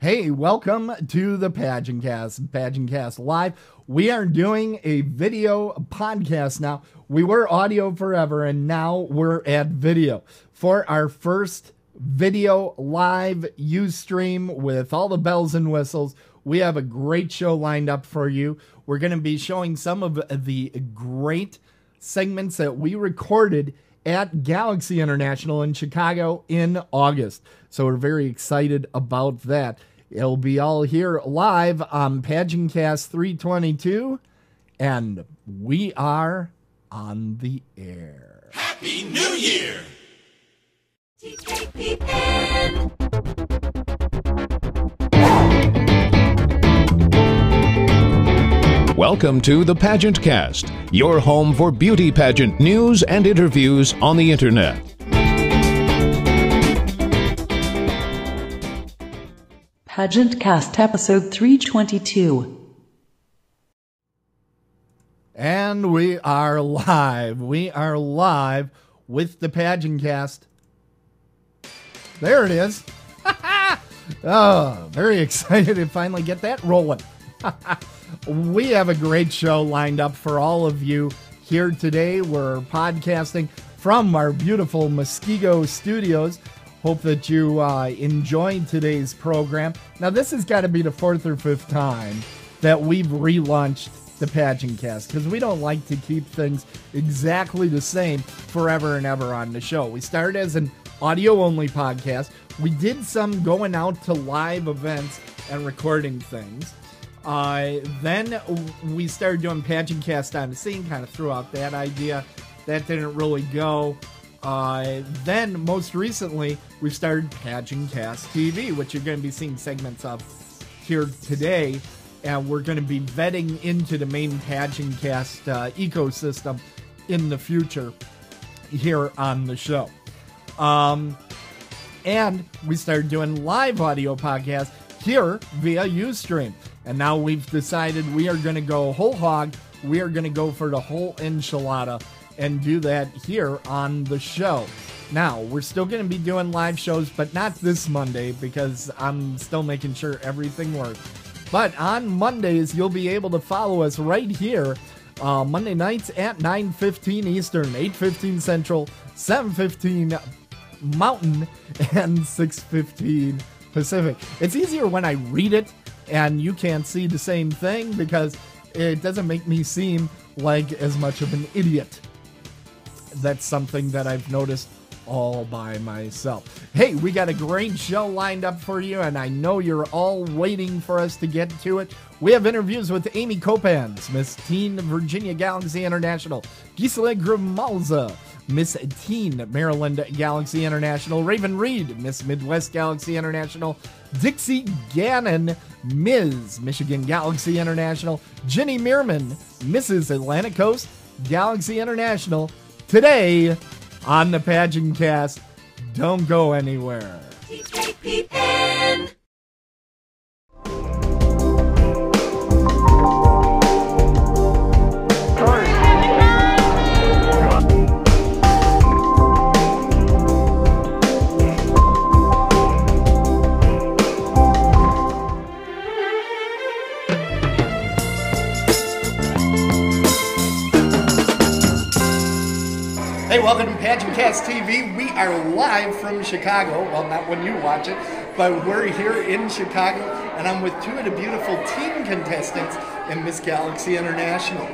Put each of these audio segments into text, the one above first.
Hey, welcome to the PageantCast Live. We are doing a video podcast now. We were audio forever, and now we're at video. For our first video live Ustream with all the bells and whistles, we have a great show lined up for you. We're going to be showing some of the great segments that we recorded at Galaxy International in Chicago in August. So we're very excited about that. It'll be all here live on PageantCast 322, and we are on the air. Happy New Year! Welcome to the PageantCast, your home for beauty pageant news and interviews on the internet. PageantCast episode 322. And we are live. We are live with the PageantCast. There it is. Oh, very excited to finally get that rolling. We have a great show lined up for all of you here today. We're podcasting from our beautiful Muskego studios. Hope that you enjoyed today's program. Now, this has got to be the fourth or fifth time that we've relaunched the PageantCast, because we don't like to keep things exactly the same forever and ever on the show. We started as an audio-only podcast. We did some going out to live events and recording things. Then we started doing PageantCast on the scene, kind of threw out that idea. That didn't really go. Then, most recently, we started PageantCast TV, which you're going to be seeing segments of here today. And we're going to be vetting into the main PageantCast ecosystem in the future here on the show. And we started doing live audio podcasts here via Ustream. And now we've decided we are going to go whole hog. We are going to go for the whole enchilada and do that here on the show. Now, we're still going to be doing live shows, but not this Monday because I'm still making sure everything works. But on Mondays, you'll be able to follow us right here Monday nights at 9:15 Eastern, 8:15 Central, 7:15 Mountain, and 6:15 Pacific. It's easier when I read it and you can't see the same thing because it doesn't make me seem like as much of an idiot. That's something that I've noticed all by myself. Hey, we got a great show lined up for you, and I know you're all waiting for us to get to it. We have interviews with Amy Copans, Miss Teen Virginia Galaxy International, Gisselle Grzymala, Miss Teen Maryland Galaxy International, Raven Reed, Miss Midwest Galaxy International, Dixie Gannon, Ms. Michigan Galaxy International, Jenny Meerman, Mrs. Atlantic Coast Galaxy International. Today on the PageantCast, don't go anywhere. TKPN. Hey, welcome to PageantCast TV. We are live from Chicago. Well, not when you watch it, but we're here in Chicago, and I'm with two of the beautiful teen contestants in Miss Galaxy International.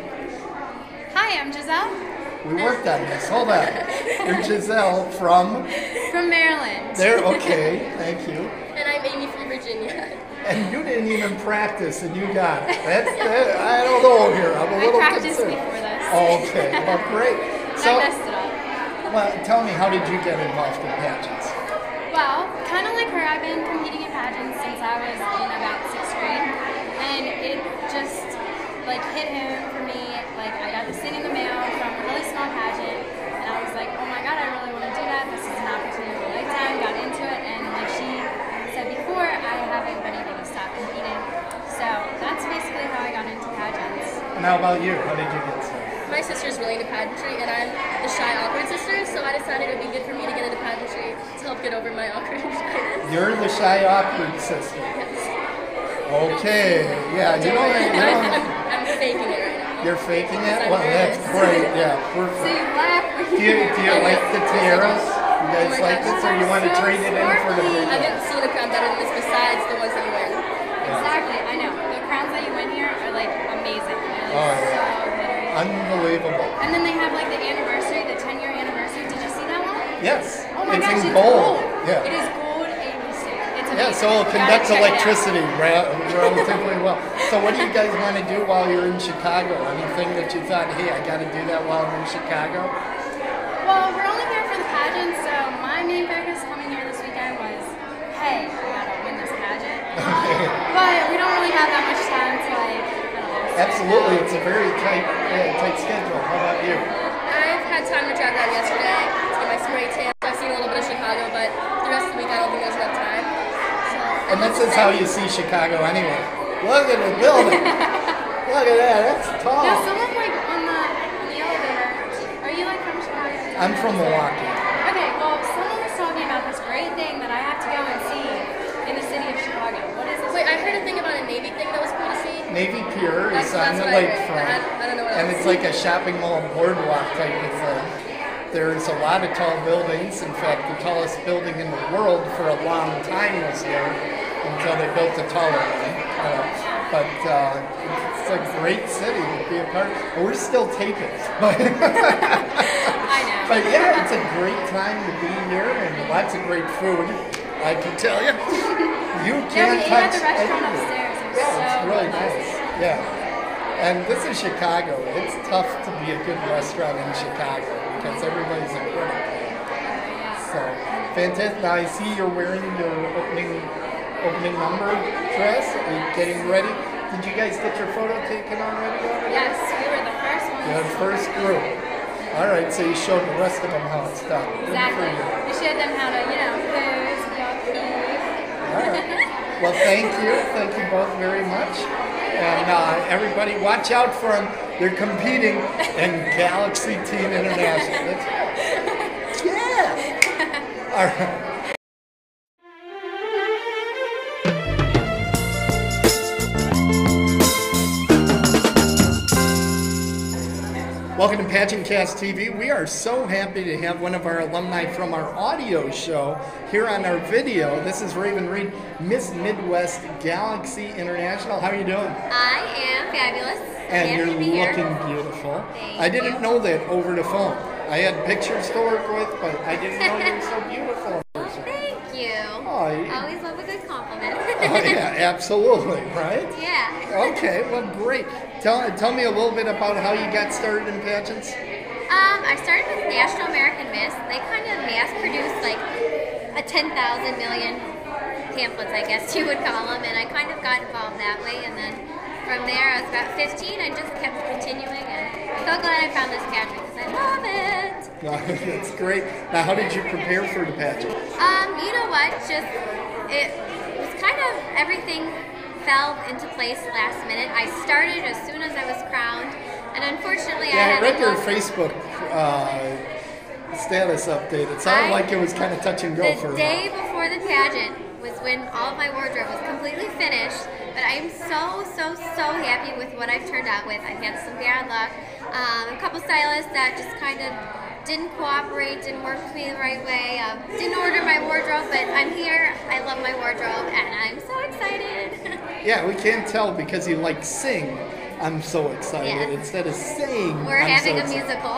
Hi, I'm Gisselle. We worked on this. Hold on. You're Gisselle from Maryland. There, okay. Thank you. And I'm Amy from Virginia. And you didn't even practice, and you got it. That I don't know here. I'm a little practiced concerned. before this. Okay, well, great. I messed it up. Well, tell me, how did you get involved in pageants? Well, kind of like her, I've been competing in pageants since I was in about 6th grade, and it just hit home for me. I got this thing in the mail from a really small pageant, and I was like, oh my god, I really want to do that. This is an opportunity of a lifetime. Got into it, and like she said before, I haven't been able to stop competing. So that's basically how I got into pageants. And how about you? How did you get started? My sister's really into pageantry, and I'm the shy, awkward sister, so I decided it would be good for me to get into pageantry to help get over my awkward shyness. You're the shy, awkward sister. Yes. Okay, yeah, you know, I'm faking it right now. you're faking it? Well, that's great, yeah, So perfect. you laugh when Do you like the tiaras? You guys my like gosh. this, or you want to So trade it in for the sparkly. I haven't seen a crown better than this besides the ones that you wear. Exactly, I know. The crowns that you win here are like amazing. They're Oh, like yeah. so glittery. Unbelievable. And then they have like the anniversary, the 10-year anniversary. Did you see that one? Yes, Oh my it's gosh, in it's gold. gold. Yeah. It is gold ABC. It's Yeah, amazing. so it'll You conduct gotta check it out. electricity relatively well. So what do you guys want to do while you're in Chicago? Anything that you thought, hey, I got to do that while I'm in Chicago? Well, we're only here for the pageant, so my main focus coming here this weekend was, hey, I gotta win this pageant. But we don't really have that much time to like, I don't know. Absolutely, it's a very tight schedule. How about you? I've had time to track out yesterday to get my spray tan. I've seen a little bit of Chicago, but the rest of the week I don't think there's enough time. So, And this is how you see Chicago anyway. Look at the building. Look at that. That's tall. Now, someone like on the elevator, are you like from Chicago? I'm from Milwaukee. Okay, well, someone was talking about this great thing that I have to go and see in the city of Chicago. What is this? wait, I heard a thing about a Navy thing that was cool to see. Navy Pier is on That's the what I heard. lakefront. I don't know what And else. it's like a shopping mall boardwalk type of thing. There's a lot of tall buildings. In fact, the tallest building in the world for a long time was there until they built a taller one. But it's a great city to be a part of. We're still taping. But, I know. but yeah, it's a great time to be here and lots of great food. I can tell you. You Yeah, we can't ate touch at the restaurant anything. upstairs. It was Yeah, so it's really delicious. nice. Yeah. And this is Chicago. It's tough to be a good restaurant in Chicago because everybody's a critic. So, fantastic. Now I see you're wearing your opening number dress. Are you getting ready? Did you guys get your photo taken already? Yes, we were the first ones. You're the first group. All right, so you showed the rest of them how it's done. Good Exactly. for you. We showed them how to, pose, All right. Well, thank you. Thank you both very much. And everybody, watch out for them. They're competing in Galaxy International. That's right. Yeah. All right. Welcome to PageantCast TV. We are so happy to have one of our alumni from our audio show here on our video. This is Raven Reed, Miss Midwest Galaxy International. How are you doing? I am fabulous. And Happy you're to be here. looking beautiful. Thank I didn't you. know that over the phone. I had pictures to work with, but I didn't know you were so beautiful in Oh, person. thank you. Oh, you- Always love a good compliment. Oh, yeah, absolutely, right? Yeah. Okay, well, great. Tell me a little bit about how you got started in pageants. I started with National American Miss. They kind of mass produced like a 10,000 million pamphlets, I guess you would call them, and I kind of got involved that way. And then from there, I was about 15. I just kept continuing, and I'm so glad I found this pageant because I love it. That's great. Now, how did you prepare for the pageant? You know what? Just it was kind of everything fell into place last minute. I started as soon as I was crowned, and unfortunately, Yeah, I had read to your go- Facebook status update. It sounded like it was kind of touch and go for a The day before the pageant was when all of my wardrobe was completely finished, but I'm so happy with what I've turned out with. I've had some bad luck. A couple stylists that just kind of didn't cooperate, didn't work with me the right way, didn't order my wardrobe, but I'm here. I love my wardrobe, and I'm so excited. Yeah, we can't tell because you like sing. I'm so excited. Yes. Instead of saying, We're I'm having so a excited. musical.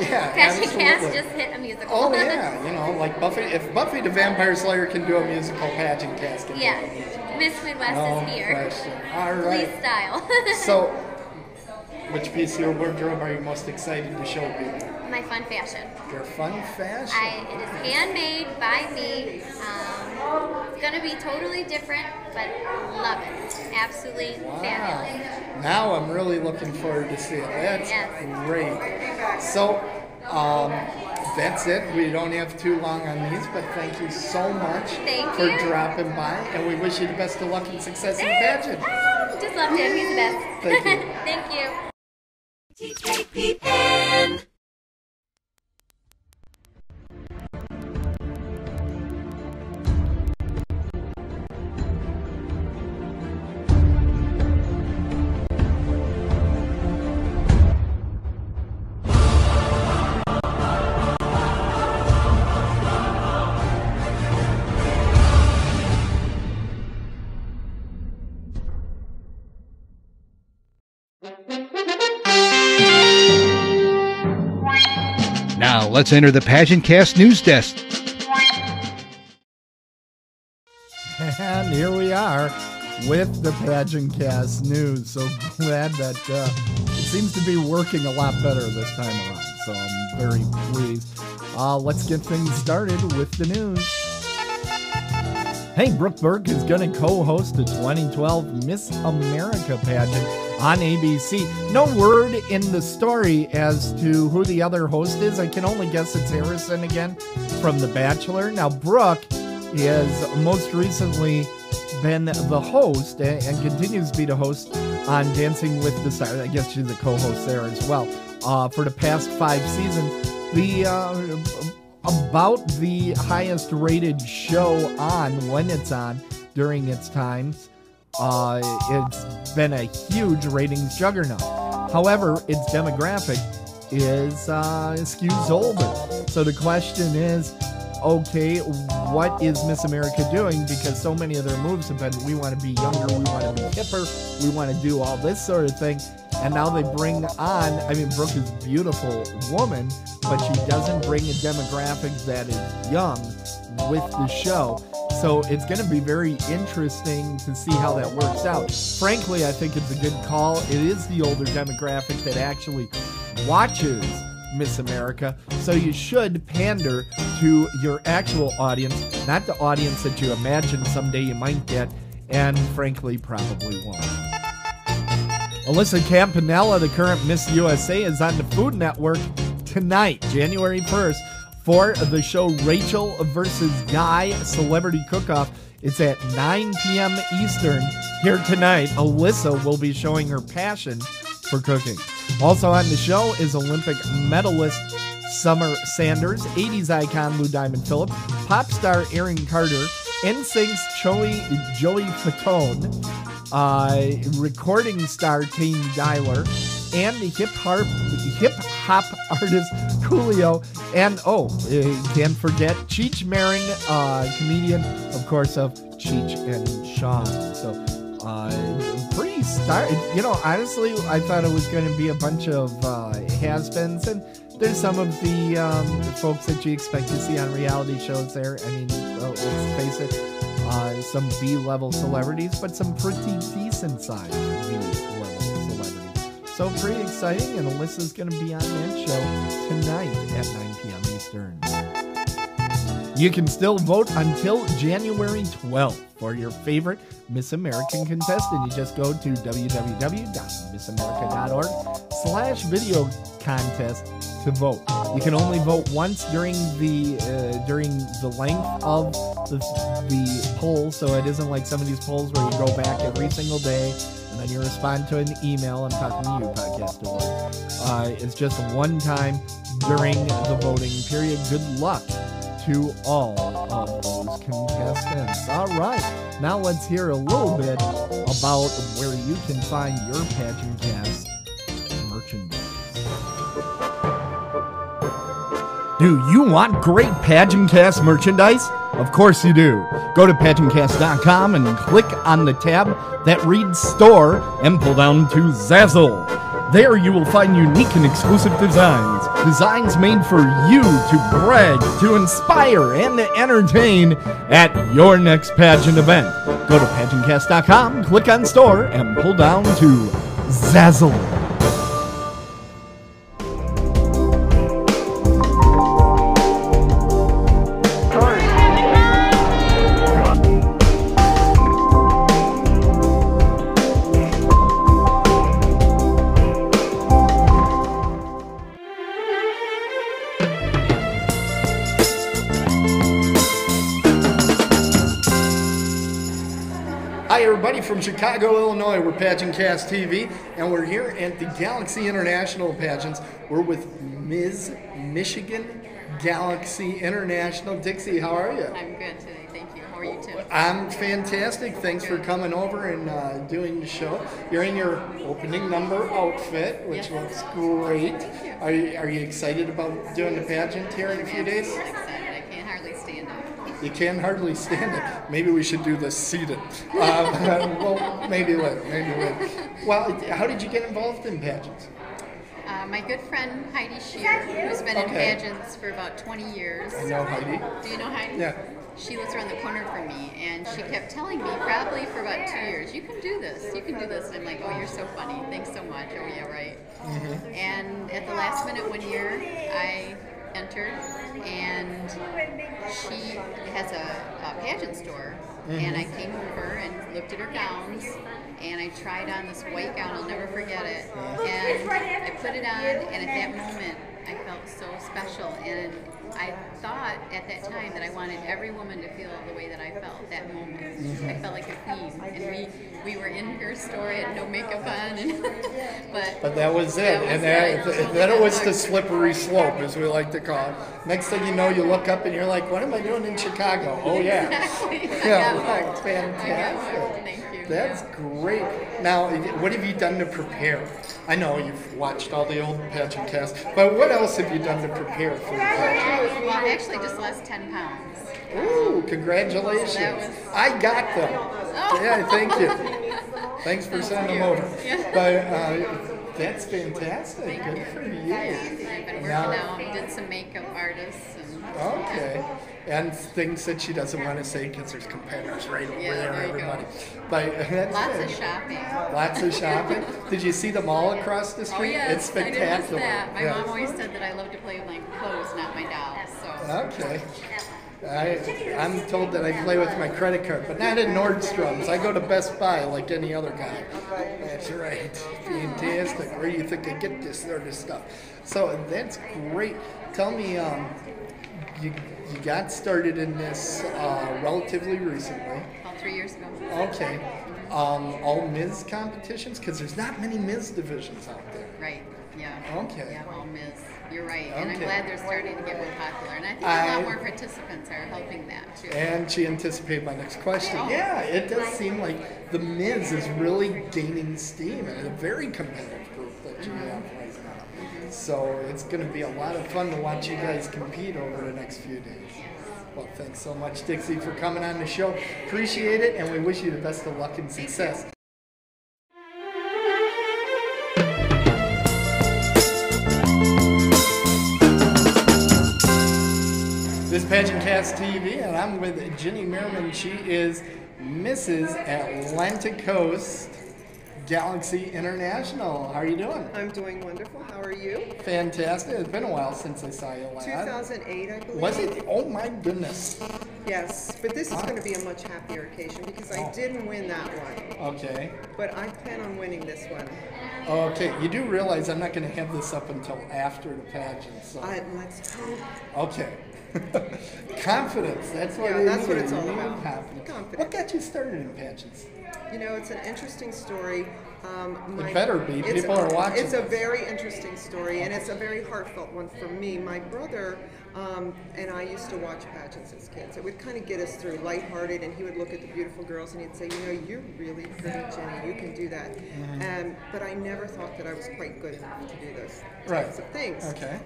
Yeah, PageantCast absolutely. just hit a musical. Oh yeah, like Buffy. If Buffy the Vampire Slayer can do a musical, PageantCast can Yeah. do a musical. Miss Midwest No is here. question. All Police right. style. So, which piece of your wardrobe are you most excited to show people? My fun fashion. Your fun fashion. It is handmade by me. It's going to be totally different, but love it. Absolutely fabulous. Now I'm really looking forward to seeing it. That's Yes. great. So, that's it. We don't have too long on these, but thank you so much Thank for you. dropping by, and we wish you the best of luck and success in the pageant. Just loved him. He's the best. Thank you. Thank you. let's enter the PageantCast news desk. And here we are with the PageantCast news. So glad that it seems to be working a lot better this time around. So I'm very pleased. Let's get things started with the news. Hey, Brooke Burke is going to co-host the 2012 Miss America pageant on ABC. No word in the story as to who the other host is. I can only guess it's Harrison again from The Bachelor. Now, Brooke has most recently been the host and continues to be the host on Dancing with the Stars. I guess she's a co-host there as well. For the past 5 seasons, about the highest rated show on when it's on during its times. It's been a huge ratings juggernaut. However, its demographic is skews older. So the question is, okay, what is Miss America doing? Because so many of their moves have been, we want to be younger, we want to be hipper, we want to do all this sort of thing. And now they bring on, I mean, Brooke is a beautiful woman, but she doesn't bring a demographic that is young with the show. So it's going to be very interesting to see how that works out. Frankly, I think it's a good call. It is the older demographic that actually watches Miss America, so you should pander to your actual audience, not the audience that you imagine someday you might get, and frankly, probably won't. Alyssa Campanella, the current Miss USA, is on the Food Network tonight, January 1st, for the show Rachel vs. Guy Celebrity Cook-Off. It's at 9 p.m. Eastern. Here tonight, Alyssa will be showing her passion for cooking. Also on the show is Olympic medalist Summer Sanders, 80s icon Lou Diamond Phillips, pop star Aaron Carter, NSYNC's Joey Fatone, recording star Tane Dyler, and the hip hop artist Coolio, and can't forget Cheech Marin, comedian, of course, of Cheech and Chong. So pretty honestly, I thought it was going to be a bunch of has-beens, and there's some of the folks that you expect to see on reality shows there. I mean, let's face it, some B-level celebrities, but some pretty decent-sized B-level celebrities. So pretty exciting, and Alyssa's going to be on that show tonight at 9 p.m. Eastern. You can still vote until January 12th for your favorite Miss American contestant. You just go to www.missamerica.org/video contest to vote. You can only vote once during the length of the poll, so it isn't like some of these polls where you go back every single day and then you respond to an email. I'm talking to you, podcast awards. It's just one time during the voting period. Good luck to all of those contestants. All right, now let's hear a little bit about where you can find your PageantCast merchandise. Do you want great PageantCast merchandise? Of course you do. Go to PageantCast.com and click on the tab that reads Store and pull down to Zazzle. There you will find unique and exclusive designs. Designs made for you to brag, to inspire, and to entertain at your next pageant event. Go to PageantCast.com, click on Store, and pull down to Zazzle. Hi everybody from Chicago, Illinois. We're PageantCast TV, and we're here at the Galaxy International Pageants. We're with Ms. Michigan Galaxy International. Dixie, how are you? I'm good today, thank you. How are you too? I'm fantastic. Thanks for coming over and doing the show. You're in your opening number outfit, which looks great. Are you excited about doing the pageant here in a few days? I'm excited. I can't hardly stand it. You can hardly stand it. Maybe we should do this seated. Well, maybe later. Well, how did you get involved in pageants? My good friend Heidi Shear, who's been in pageants for about 20 years. I know Heidi. Do you know Heidi? Yeah. She lives around the corner from me, and she kept telling me, probably for about 2 years, you can do this, you can do this. And I'm like, oh, you're so funny. Thanks so much. Oh, yeah, right. Mm-hmm. And at the last minute one year, I entered, and she has a pageant store. And I came over and looked at her gowns, and I tried on this white gown. I'll never forget it. And I put it on, and at that moment, I felt so special. And I thought at that time that I wanted every woman to feel the way that I felt that moment. I felt like a queen. And we were in her store, I had no makeup on. And but that was it. And then it was the slippery slope, as we like to call it. Next thing you know, you look up and you're like, what am I doing in Chicago? Oh, yeah. Exactly. Yeah, fantastic. Thank you. That's great. Now, what have you done to prepare? I know you've watched all the old PageantCast, but what else have you done to prepare for the pageant? Well, I've actually just lost 10 pounds. Ooh, congratulations. So I got them. Oh. Yeah, thank you. Thanks for sending them over. Yeah. But that's fantastic. Good for you. I've been working out, did some makeup artists. Okay. And things that she doesn't want to say because there's competitors right over there, everybody. But that's Lots good. of shopping. Lots of shopping. Did you see them all across the street? Oh, yes. It's spectacular. I did miss that. My Yes. mom always said that I love to play with my clothes, not my dolls. So. Okay. I'm told that I play with my credit card, but not at Nordstrom's. I go to Best Buy like any other guy. That's right. Fantastic. Where do you think I get this sort of stuff? So that's great. Tell me, you got started in this relatively recently. About 3 years ago. Okay. All Ms. competitions? Because there's not many Ms. divisions out there. Right. Yeah. Okay. Yeah, all Ms. You're right. Okay. And I'm glad they're starting to get more popular. And I think a lot more participants are helping that too. And she anticipated my next question. Yeah, it does seem like the Ms. is really gaining steam, and it's a very competitive group that you have right now. So it's going to be a lot of fun to watch you guys compete over the next few days. Well, thanks so much, Dixie, for coming on the show. Appreciate it, and we wish you the best of luck and success. This is PageantCast TV, and I'm with Jenny Merman. She is Mrs. Atlantic Coast Galaxy International. How are you doing? I'm doing wonderful. How are you? Fantastic. It's been a while since I saw you last. 2008, I believe. Was it? Oh my goodness. Yes, but this is going to be a much happier occasion because I didn't win that one. Okay. But I plan on winning this one. Okay. You do realize I'm not going to have this up until after the pageant. So. Let's hope. Okay. Confidence. That's what that's what it's all about. Confidence. What got you started in pageants? You know, it's an interesting story. It better be. People are watching. It's a very interesting story, and it's a very heartfelt one for me. My brother and I used to watch pageants as kids. It would kind of get us through, lighthearted, and he would look at the beautiful girls and he'd say, you know, you're really pretty, Jenny. You can do that. But I never thought that I was quite good enough to do those types of things. Okay.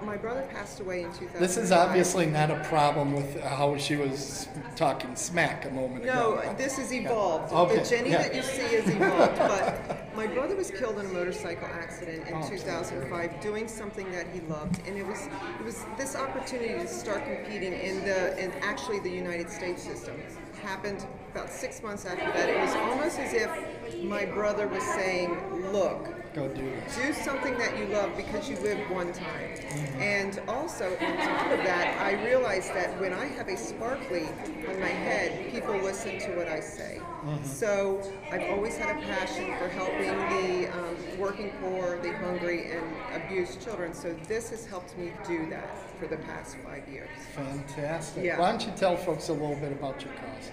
My brother passed away in 2005. This is obviously not a problem with how she was talking smack a moment ago. No, this has evolved. Okay. The Jenny that you see has evolved. But my brother was killed in a motorcycle accident in 2005 doing something that he loved, and it was this opportunity to start competing in actually the United States system happened about 6 months after that. It was almost as if my brother was saying, look, go do this. Do something that you love because you live one time. And also, on top of that, I realized that when I have a sparkly on my head, people listen to what I say. So I've always had a passion for helping the working poor, the hungry, and abused children. So this has helped me do that for the past 5 years. Fantastic. Yeah. Why don't you tell folks a little bit about your cause?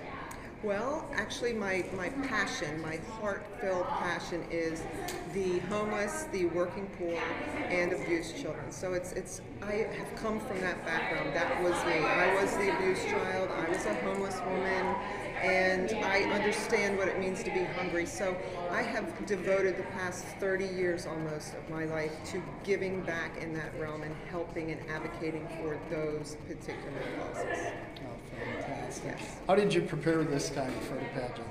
Well, actually, my passion, my heart-filled passion is the homeless, the working poor, and abused children. So I have come from that background. That was me. I was the abused child. I was a homeless woman, and I understand what it means to be hungry. So I have devoted the past 30 years almost of my life to giving back in that realm and helping and advocating for those particular causes. Oh, fantastic. Yes. How did you prepare this time for the pageant?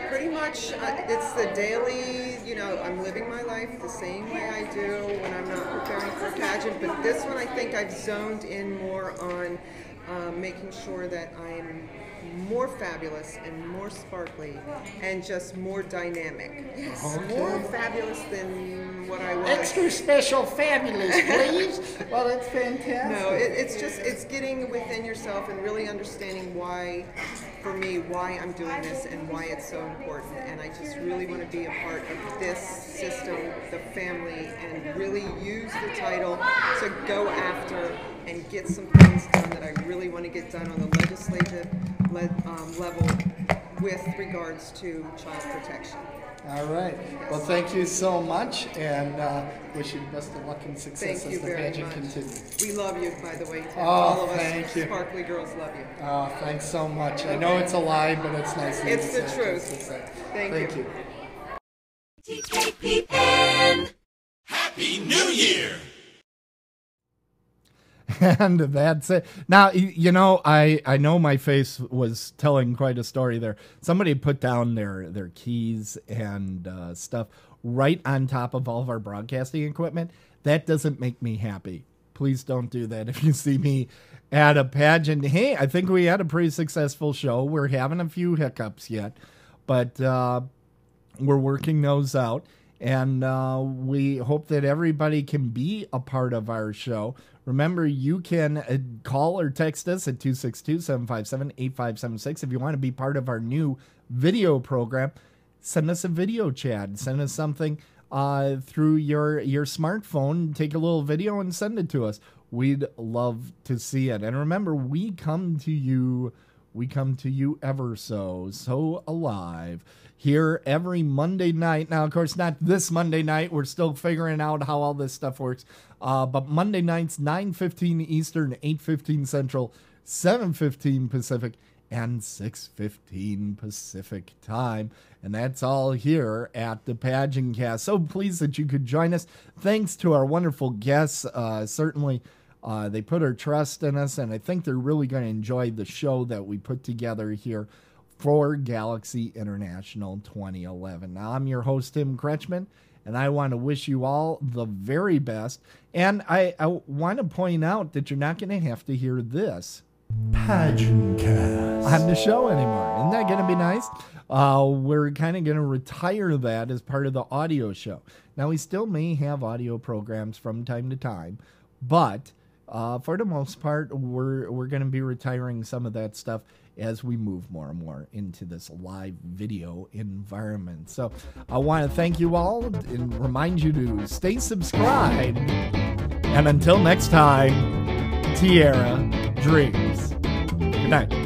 Pretty much much, it's the daily, you know, I'm living my life the same way I do when I'm not preparing for a pageant, but this one I think I've zoned in more on making sure that I'm more fabulous and more sparkly and just more dynamic. Yes, Okay. more fabulous than what I was. Extra special fabulous, please. Well, that's fantastic. No, it's getting within yourself and really understanding why, for me, why I'm doing this and why it's so important. And I just really want to be a part of this system, the family, and really use the title to go after and get some things done that I really want to get done on the legislative level with regards to child protection. All right. Well, thank you so much, and wish you the best of luck and success Thank as you the very pageant much. continues. We love you, by the way. Oh, all of us thank you. sparkly girls love you. Oh, thanks so much. I know it's a lie, but it's nice of you It's to the say. truth. Just to say. Thank you. TKPN. Happy New Year! And that's it. Now, you know, I know my face was telling quite a story there. Somebody put down their keys and stuff right on top of all of our broadcasting equipment. That doesn't make me happy. Please don't do that if you see me at a pageant. Hey, I think we had a pretty successful show. We're having a few hiccups yet, but we're working those out. And we hope that everybody can be a part of our show. Remember, you can call or text us at 262-757-8576. If you want to be part of our new video program, send us a video chat. Send us something through your smartphone. Take a little video and send it to us. We'd love to see it. And remember, we come to you ever so alive here every Monday night. Now, of course, not this Monday night. We're still figuring out how all this stuff works. But Monday nights, 9:15 Eastern, 8:15 Central, 7:15 Pacific, and 6:15 Pacific time. And that's all here at the PageantCast. So pleased that you could join us. Thanks to our wonderful guests. Certainly, they put their trust in us, and I think they're really going to enjoy the show that we put together here for Galaxy International 2011. Now, I'm your host, Tim Kretschmann, and I want to wish you all the very best. And I want to point out that you're not going to have to hear this PageantCast on the show anymore. Isn't that going to be nice? We're kind of going to retire that as part of the audio show. Now, we still may have audio programs from time to time, but for the most part, we're going to be retiring some of that stuff as we move more and more into this live video environment. So I want to thank you all and remind you to stay subscribed. And until next time, Tierra Dreams. Good night.